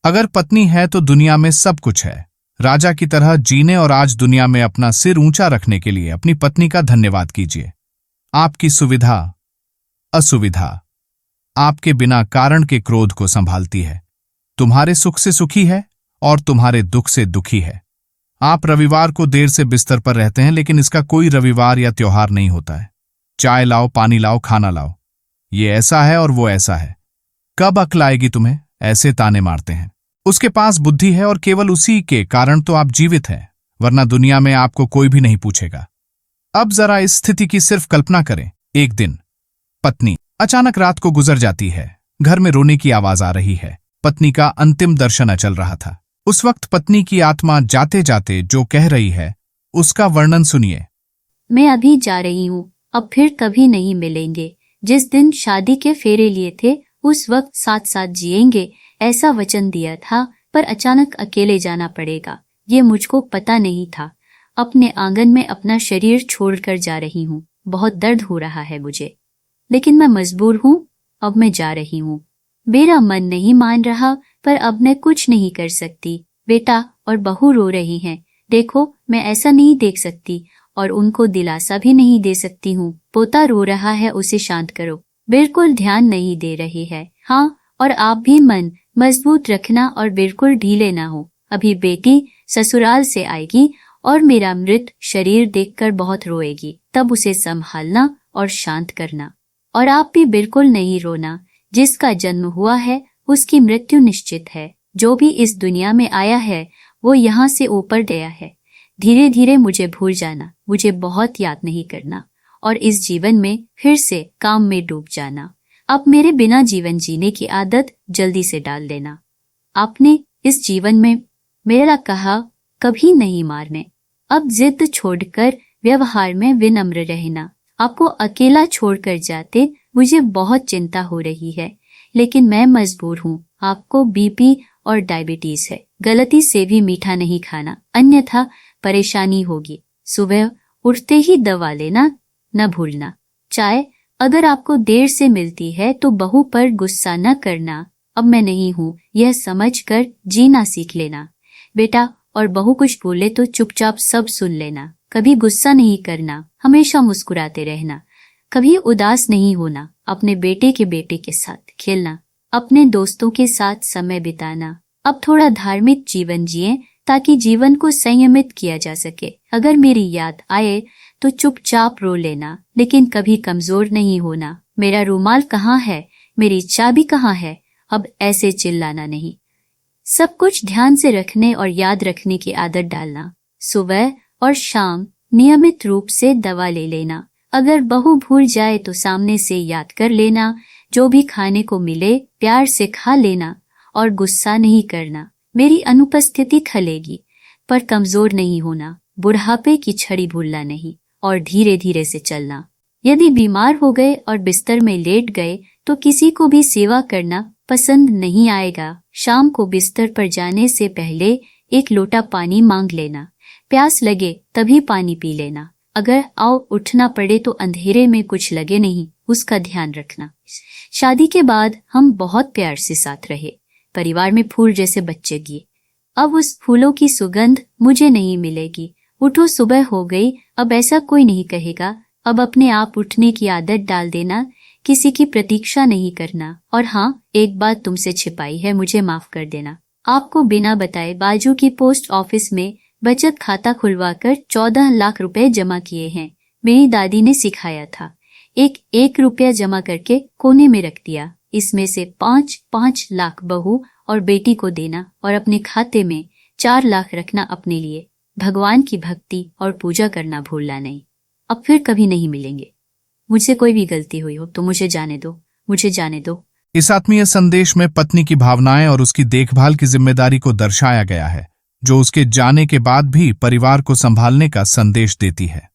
अगर पत्नी है तो दुनिया में सब कुछ है। राजा की तरह जीने और आज दुनिया में अपना सिर ऊंचा रखने के लिए अपनी पत्नी का धन्यवाद कीजिए। आपकी सुविधा, असुविधा, आपके बिना कारण के क्रोध को संभालती है, तुम्हारे सुख से सुखी है और तुम्हारे दुख से दुखी है। आप रविवार को देर से बिस्तर पर रहते हैं, लेकिन इसका कोई रविवार या त्योहार नहीं होता है। चाय लाओ, पानी लाओ, खाना लाओ, ये ऐसा है और वो ऐसा है। कब अक्ल आएगी तुम्हें, ऐसे ताने मारते हैं। उसके पास बुद्धि है और केवल उसी के कारण तो आप जीवित हैं, वरना दुनिया में आपको कोई भी नहीं पूछेगा। अब जरा इस स्थिति की सिर्फ कल्पना करें। एक दिन पत्नी अचानक रात को गुजर जाती है। घर में रोने की आवाज आ रही है। पत्नी का अंतिम दर्शन अचल रहा था। उस वक्त पत्नी की आत्मा जाते जाते जो कह रही है उसका वर्णन सुनिए। मैं अभी जा रही हूँ, अब फिर कभी नहीं मिलेंगे। जिस दिन शादी के फेरे लिए थे उस वक्त साथ साथ जिएंगे, ऐसा वचन दिया था, पर अचानक अकेले जाना पड़ेगा, ये मुझको पता नहीं था। अपने आंगन में अपना शरीर छोड़कर जा रही हूँ। बहुत दर्द हो रहा है मुझे, लेकिन मैं मजबूर हूँ। अब मैं जा रही हूँ। मेरा मन नहीं मान रहा, पर अब मैं कुछ नहीं कर सकती। बेटा और बहू रो रही हैं, देखो मैं ऐसा नहीं देख सकती और उनको दिलासा भी नहीं दे सकती हूँ। पोता रो रहा है, उसे शांत करो। बिल्कुल ध्यान नहीं दे रही है। हाँ, और आप भी मन मजबूत रखना और बिल्कुल ढीले ना हो। अभी बेटी ससुराल से आएगी और मेरा मृत शरीर देखकर बहुत रोएगी, तब उसे संभालना और शांत करना। और आप भी बिल्कुल नहीं रोना। जिसका जन्म हुआ है उसकी मृत्यु निश्चित है। जो भी इस दुनिया में आया है वो यहाँ से ऊपर गया है। धीरे धीरे मुझे भूल जाना, मुझे बहुत याद नहीं करना और इस जीवन में फिर से काम में डूब जाना। अब मेरे बिना जीवन जीने की आदत जल्दी से डाल देना। आपने इस जीवन में मेरा कहा कभी नहीं मारने। अब जिद छोड़कर व्यवहार में विनम्र रहना। आपको अकेला छोड़कर जाते मुझे बहुत चिंता हो रही है, लेकिन मैं मजबूर हूँ। आपको बीपी और डायबिटीज है, गलती से भी मीठा नहीं खाना, अन्यथा परेशानी होगी। सुबह उठते ही दवा लेना न भूलना। चाय अगर आपको देर से मिलती है तो बहू पर गुस्सा न करना। अब मैं नहीं हूँ यह समझकर जीना सीख लेना। बेटा और बहू कुछ बोले तो चुपचाप सब सुन लेना। कभी गुस्सा नहीं करना, हमेशा मुस्कुराते रहना, कभी उदास नहीं होना। अपने बेटे के साथ खेलना, अपने दोस्तों के साथ समय बिताना। अब थोड़ा धार्मिक जीवन जिए ताकि जीवन को संयमित किया जा सके। अगर मेरी याद आए तो चुपचाप रो लेना, लेकिन कभी कमजोर नहीं होना। मेरा रुमाल कहाँ है, मेरी चाबी कहाँ है, अब ऐसे चिल्लाना नहीं। सब कुछ ध्यान से रखने और याद रखने की आदत डालना। सुबह और शाम नियमित रूप से दवा ले लेना। अगर बहू भूल जाए तो सामने से याद कर लेना। जो भी खाने को मिले प्यार से खा लेना और गुस्सा नहीं करना। मेरी अनुपस्थिति खलेगी पर कमजोर नहीं होना। बुढ़ापे की छड़ी भूलना नहीं और धीरे धीरे से चलना। यदि बीमार हो गए और बिस्तर में लेट गए तो किसी को भी सेवा करना पसंद नहीं आएगा। शाम को बिस्तर पर जाने से पहले एक लोटा पानी मांग लेना। प्यास लगे तभी पानी पी लेना। अगर उठना पड़े तो अंधेरे में कुछ लगे नहीं, उसका ध्यान रखना। शादी के बाद हम बहुत प्यार से साथ रहे। परिवार में फूल जैसे बच्चे गिए। अब उस फूलों की सुगंध मुझे नहीं मिलेगी। उठो, सुबह हो गई, अब ऐसा कोई नहीं कहेगा। अब अपने आप उठने की आदत डाल देना, किसी की प्रतीक्षा नहीं करना। और हाँ, एक बात तुमसे छिपाई है, मुझे माफ कर देना। आपको बिना बताए बाजू की पोस्ट ऑफिस में बचत खाता खुलवाकर 14 लाख रुपए जमा किए हैं। मेरी दादी ने सिखाया था। एक रुपया जमा करके कोने में रख दिया। इसमें से 5 लाख बहू और बेटी को देना और अपने खाते में 4 लाख रखना अपने लिए। भगवान की भक्ति और पूजा करना भूलना नहीं। अब फिर कभी नहीं मिलेंगे। मुझसे कोई भी गलती हुई हो तो मुझे जाने दो, मुझे जाने दो। इस आत्मीय संदेश में पत्नी की भावनाएं और उसकी देखभाल की जिम्मेदारी को दर्शाया गया है, जो उसके जाने के बाद भी परिवार को संभालने का संदेश देती है।